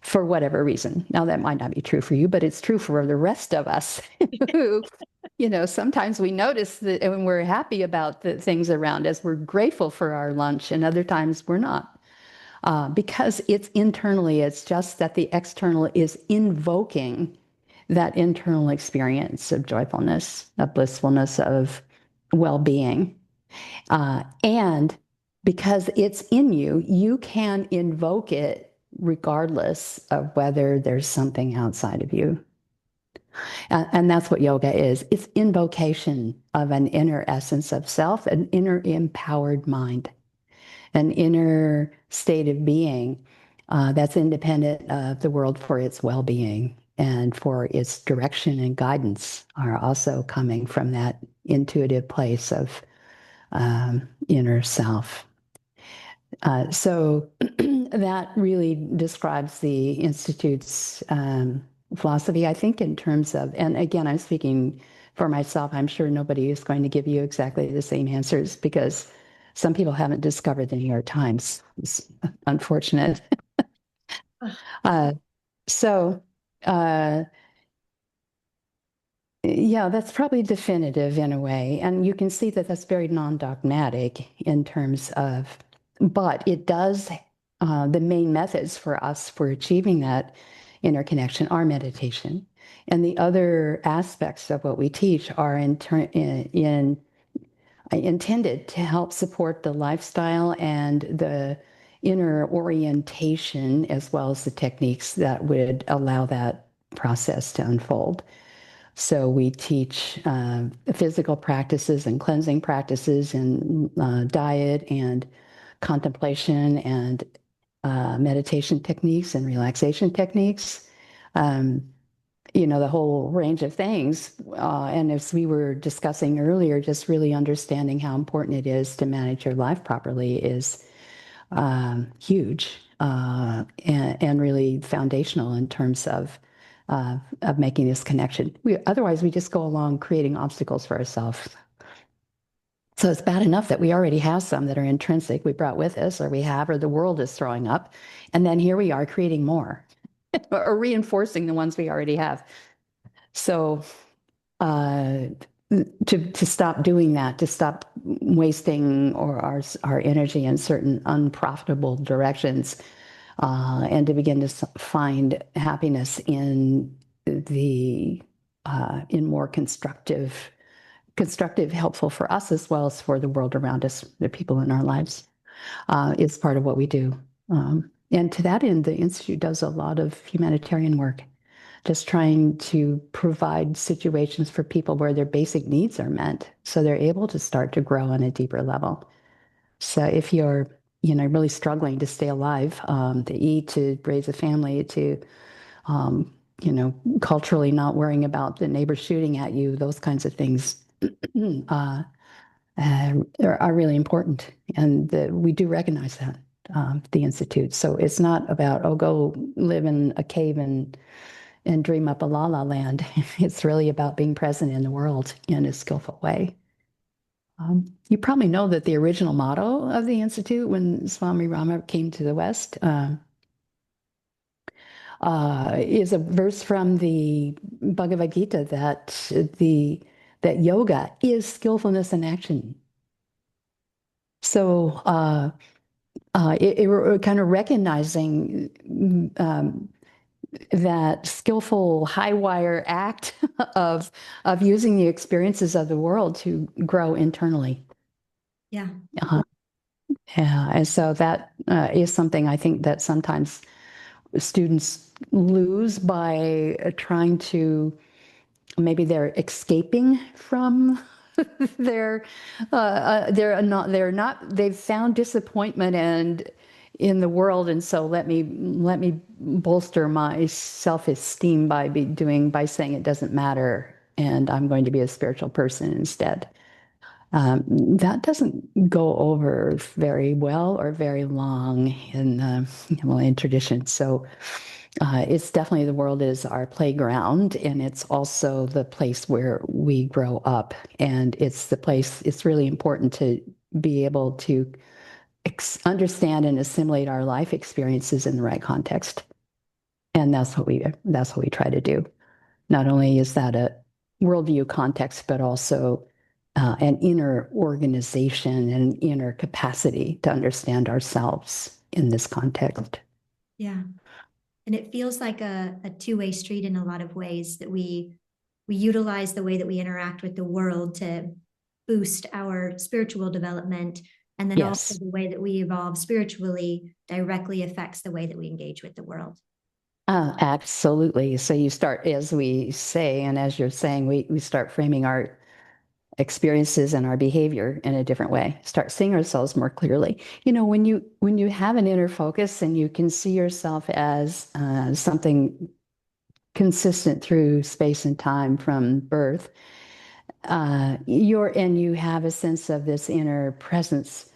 for whatever reason. Now, that might not be true for you, but it's true for the rest of us who, sometimes we notice that when we're happy about the things around us, we're grateful for our lunch, and other times we're not. Because it's internally, it's just that the external is invoking that internal experience of joyfulness, of blissfulness, of well being. And because it's in you, you can invoke it regardless of whether there's something outside of you. And that's what yoga is. It's invocation of an inner essence of self, an inner empowered mind, an inner state of being that's independent of the world for its well being and for its direction and guidance are also coming from that intuitive place of inner self. So that really describes the Institute's philosophy, I think, in terms of, and again, I'm speaking for myself. I'm sure nobody is going to give you exactly the same answers because some people haven't discovered the New York Times. It's unfortunate. Uh, so, uh, yeah, that's probably definitive in a way. And you can see that that's very non-dogmatic in terms of, but it does, the main methods for us for achieving that interconnection are meditation. And the other aspects of what we teach are intended to help support the lifestyle and the inner orientation as well as the techniques that would allow that process to unfold. So we teach physical practices and cleansing practices and diet and contemplation and meditation techniques and relaxation techniques. Um, the whole range of things. And as we were discussing earlier, just really understanding how important it is to manage your life properly is huge and really foundational in terms of making this connection. Otherwise, we just go along creating obstacles for ourselves. So it's bad enough that we already have some that are intrinsic we brought with us, or the world is throwing up. And then here we are creating more or reinforcing the ones we already have. So uh, to stop doing that, to stop wasting our energy in certain unprofitable directions, and to begin to find happiness in the in more constructive, helpful for us as well as for the world around us, the people in our lives, is part of what we do. And to that end, the Institute does a lot of humanitarian work, just trying to provide situations for people where their basic needs are met so they're able to start to grow on a deeper level. So if you're, really struggling to stay alive, to eat, to raise a family, to, culturally not worrying about the neighbor shooting at you, those kinds of things uh, are really important. And we do recognize that, the Institute. So it's not about, oh, go live in a cave and dream up a la la land. It's really about being present in the world in a skillful way. You probably know that the original motto of the Institute when Swami Rama came to the West is a verse from the Bhagavad Gita that yoga is skillfulness in action. So we're kind of recognizing that skillful high wire act of using the experiences of the world to grow internally. Yeah. Yeah, and so that is something I think that sometimes students lose by trying to, maybe they're escaping from their they've found disappointment and in the world, and so let me bolster my self-esteem by saying it doesn't matter and I'm going to be a spiritual person instead. That doesn't go over very well or very long in Himalayan tradition. So it's definitely, the world is our playground, and it's also the place where we grow up. And it's really important to be able to understand and assimilate our life experiences in the right context. And that's what we try to do. Not only is that a worldview context, but also an inner organization and inner capacity to understand ourselves in this context. Yeah. And it feels like a two-way street in a lot of ways, that we utilize the way that we interact with the world to boost our spiritual development. And then also Yes, the way that we evolve spiritually directly affects the way that we engage with the world. absolutely. So you start, as we say, and as you're saying, we start framing our experiences and our behavior in a different way, start seeing ourselves more clearly. When you have an inner focus and you can see yourself as something consistent through space and time from birth, and you have a sense of this inner presence,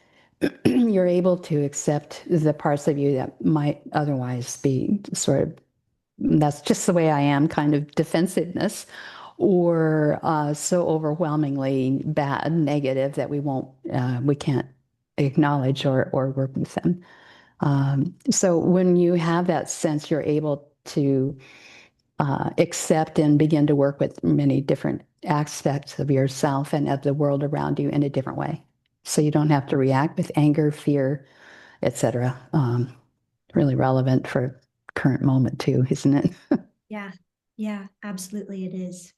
you're able to accept the parts of you that might otherwise be sort of, that's just the way I am, kind of defensiveness, or so overwhelmingly bad, negative that we can't acknowledge or work with them. So when you have that sense, you're able to accept and begin to work with many different aspects of yourself and of the world around you in a different way. So you don't have to react with anger, fear, etc. Really relevant for current moment too, isn't it? Yeah. Yeah, absolutely it is.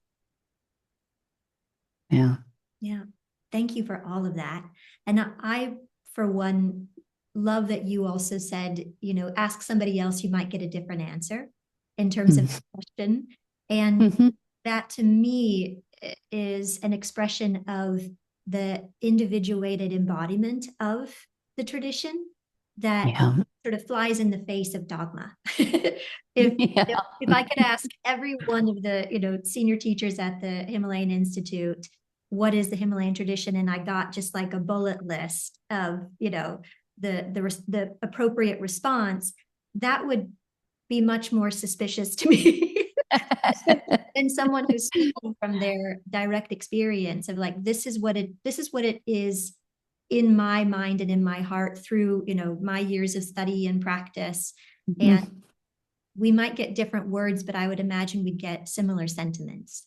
Yeah. Yeah. Thank you for all of that. And I, for one, love that you also said, ask somebody else, you might get a different answer in terms of Mm. the question. And Mhm. that to me is an expression of the individuated embodiment of the tradition that Yeah. sort of flies in the face of dogma. if Yeah. if I could ask every one of the senior teachers at the Himalayan Institute, what is the Himalayan tradition, and I got just like a bullet list of the appropriate response, that would be much more suspicious to me than someone who's speaking from their direct experience of like, this is what it is in my mind and in my heart through my years of study and practice. And Mhm. we might get different words, but I would imagine we'd get similar sentiments.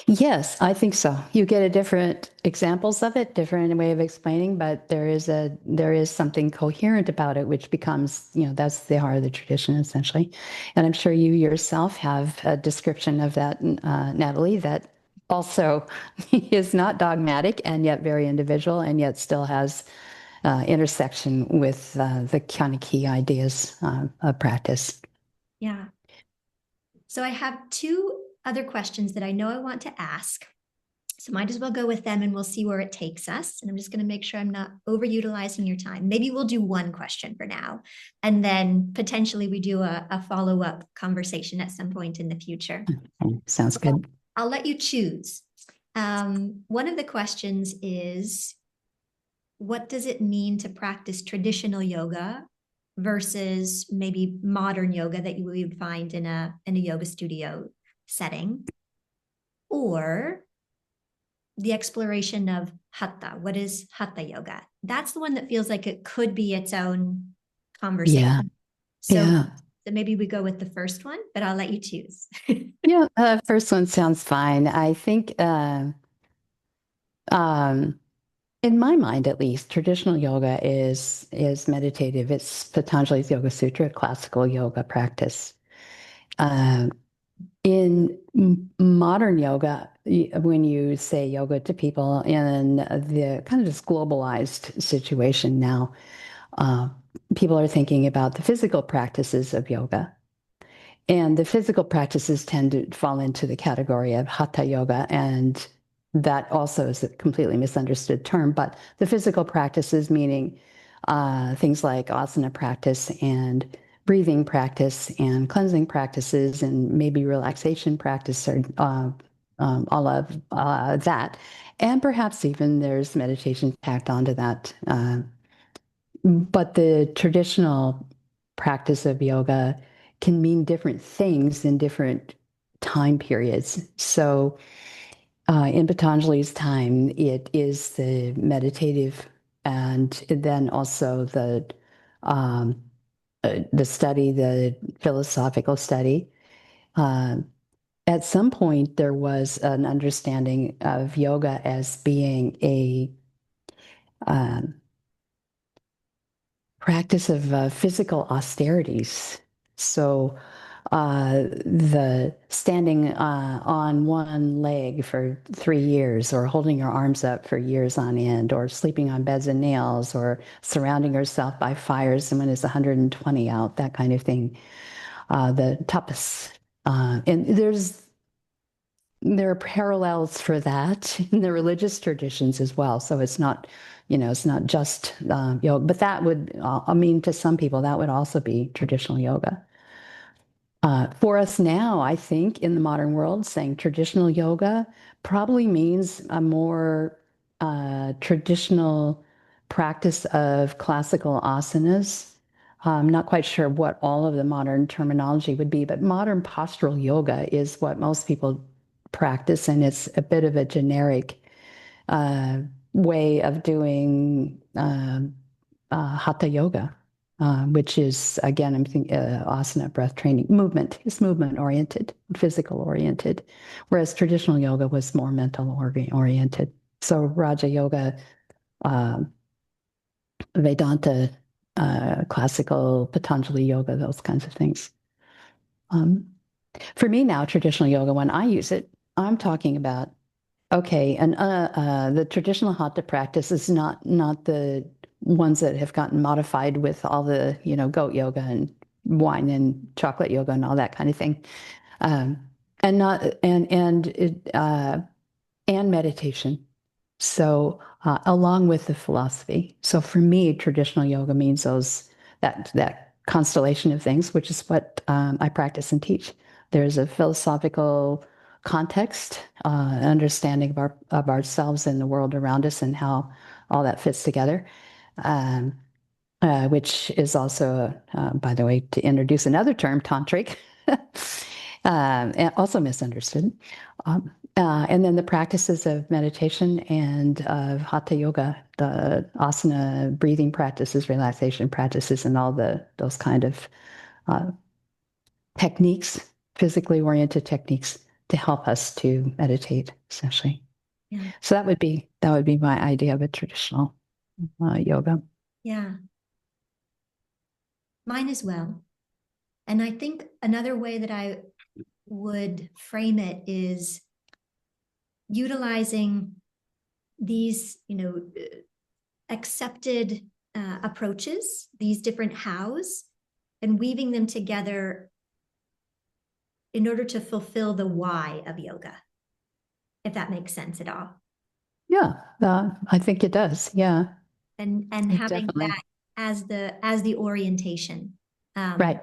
Yes, I think so. You get a different examples of it, different way of explaining, but there is something coherent about it, which becomes, that's the heart of the tradition essentially. And I'm sure you yourself have a description of that, Natalie, that also is not dogmatic and yet very individual and yet still has intersection with the kind of key ideas of practice. Yeah. So I have two other questions that I know I want to ask. So might as well go with them and we'll see where it takes us. And I'm just going to make sure I'm not overutilizing your time. Maybe we'll do one question for now. And then potentially we do a follow-up conversation at some point in the future. Okay, sounds So good. I'll let you choose. One of the questions is, what does it mean to practice traditional yoga versus maybe modern yoga that you would find in a yoga studio setting? Or the exploration of hatha. What is hatha yoga? That's the one that feels like it could be its own conversation. Yeah, So, yeah. so maybe we go with the first one, but I'll let you choose. Yeah, first one sounds fine. I think, um, in my mind at least, traditional yoga is meditative. It's Patanjali's Yoga Sutra, classical yoga practice. Uh, in modern yoga, when you say yoga to people in the kind of this globalized situation now, uh, people are thinking about the physical practices of yoga. And the physical practices tend to fall into the category of hatha yoga. And that also is a completely misunderstood term. But the physical practices, meaning things like asana practice and breathing practice and cleansing practices and maybe relaxation practice or all of that. And perhaps even there's meditation tacked onto that. But the traditional practice of yoga can mean different things in different time periods. So, in Patanjali's time, it is the meditative and then also um, the study, the philosophical study. Uh, at some point, there was an understanding of yoga as being a um, practice of physical austerities. So the standing on one leg for 3 years, or holding your arms up for years on end, or sleeping on beds and nails, or surrounding yourself by fires when it's 120 out, that kind of thing. The tapas. And there are parallels for that in the religious traditions as well. So it's not just yoga, but that would, I mean, to some people, that would also be traditional yoga. For us now, I think in the modern world, saying traditional yoga probably means a more traditional practice of classical asanas. I'm not quite sure what all of the modern terminology would be, but modern postural yoga is what most people practice, and it's a bit of a generic uh, way of doing hatha yoga, which is, again, I'm thinking asana, breath training, movement. Is movement oriented, physical oriented, whereas traditional yoga was more mental oriented. So Raja Yoga, uh, Vedanta, classical Patanjali yoga, those kinds of things. Um, for me now, traditional yoga, when I use it, I'm talking about, okay, and the traditional hatha practice is not the ones that have gotten modified with all the, goat yoga and wine and chocolate yoga and all that kind of thing. Um, and not and meditation. So along with the philosophy. So for me, traditional yoga means that constellation of things, which is what I practice and teach. There's a philosophical context, understanding of ourselves and the world around us and how all that fits together. Um, which is also, by the way, to introduce another term, tantric, and also misunderstood. And then the practices of meditation and of hatha yoga, the asana breathing practices, relaxation practices, and all those kind of uh, techniques, physically oriented techniques to help us to meditate, essentially. Yeah. So that would be my idea of a traditional yoga. Yeah. Mine as well. And I think another way that I would frame it is utilizing these, accepted approaches, these different hows, and weaving them together in order to fulfill the why of yoga, if that makes sense at all. Yeah, I think it does. Yeah, And having definitely. that as the orientation. Right.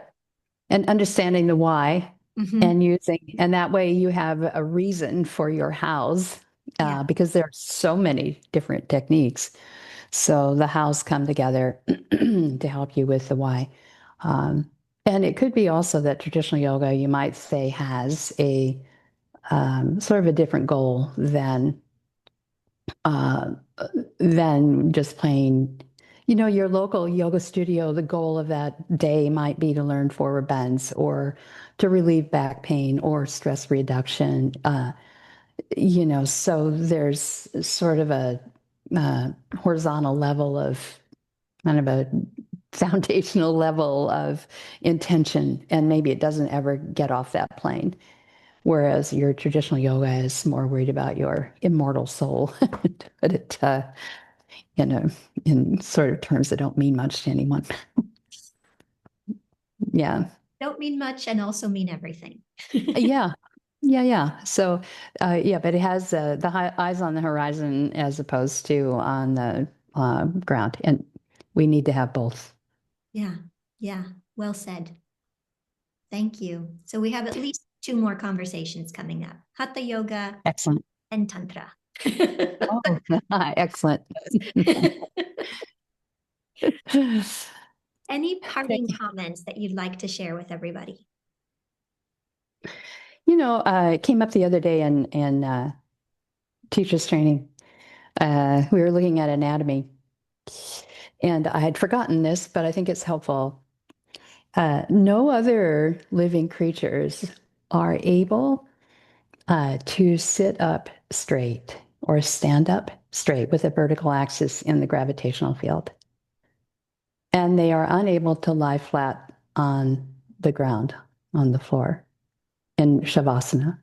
And understanding the why Mhm. and that way you have a reason for your hows, Yeah, because there are so many different techniques. So the hows come together to help you with the why. Um, and it could be also that traditional yoga, you might say, has a sort of a different goal uh, than just playing. Your local yoga studio, the goal of that day might be to learn forward bends or to relieve back pain or stress reduction. So there's sort of a horizontal level of kind of a foundational level of intention, and maybe it doesn't ever get off that plane. Whereas your traditional yoga is more worried about your immortal soul, but you know, in sort of terms that don't mean much to anyone. Yeah. don't mean much and also mean everything. Yeah. Yeah. Yeah. So, yeah, but it has the eyes on the horizon as opposed to on the ground. And we need to have both. Yeah, yeah, well said. Thank you. So we have at least two more conversations coming up: hatha yoga Excellent. and tantra. Oh, excellent. Any Thank parting you. comments that you'd like to share with everybody? It came up the other day in teachers training. We were looking at anatomy, and I had forgotten this, but I think it's helpful. No other living creatures are able to sit up straight or stand up straight with a vertical axis in the gravitational field. And they are unable to lie flat on the ground, on the floor in Shavasana.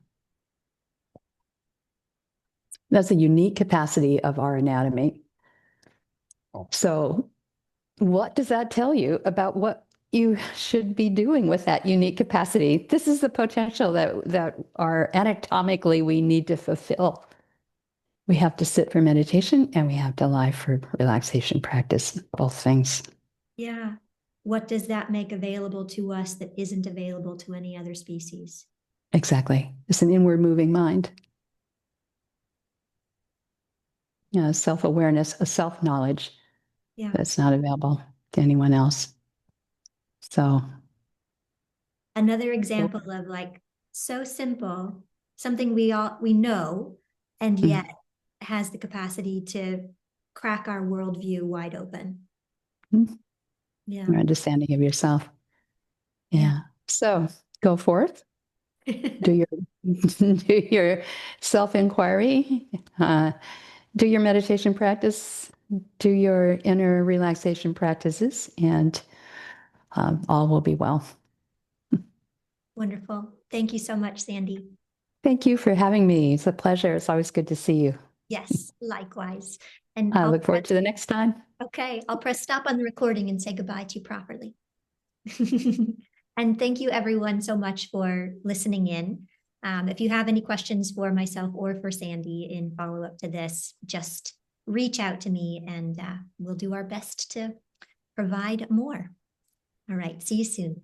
That's a unique capacity of our anatomy. So, what does that tell you about what you should be doing with that unique capacity? This is the potential that are anatomically we need to fulfill. We have to sit for meditation and we have to lie for relaxation practice, both things. Yeah. What does that make available to us that isn't available to any other species? Exactly. It's an inward moving mind. Self-awareness, a self-knowledge Yeah. that's not available to anyone else. So, Another example of like so simple, something we know, and yet mm, has the capacity to crack our worldview wide open. mm, Yeah. your understanding of yourself. Yeah. Yeah. So go forth, do your do your self-inquiry, do your meditation practice, do your inner relaxation practices, and all will be well. Wonderful. Thank you so much, Sandy. Thank you for having me. It's a pleasure. It's always good to see you. Yes, likewise. And I I'll look forward to the next time. Okay, I'll press stop on the recording and say goodbye to you properly. And thank you everyone so much for listening in. If you have any questions for myself or for Sandy in follow-up to this, just reach out to me and we'll do our best to provide more. All right, see you soon.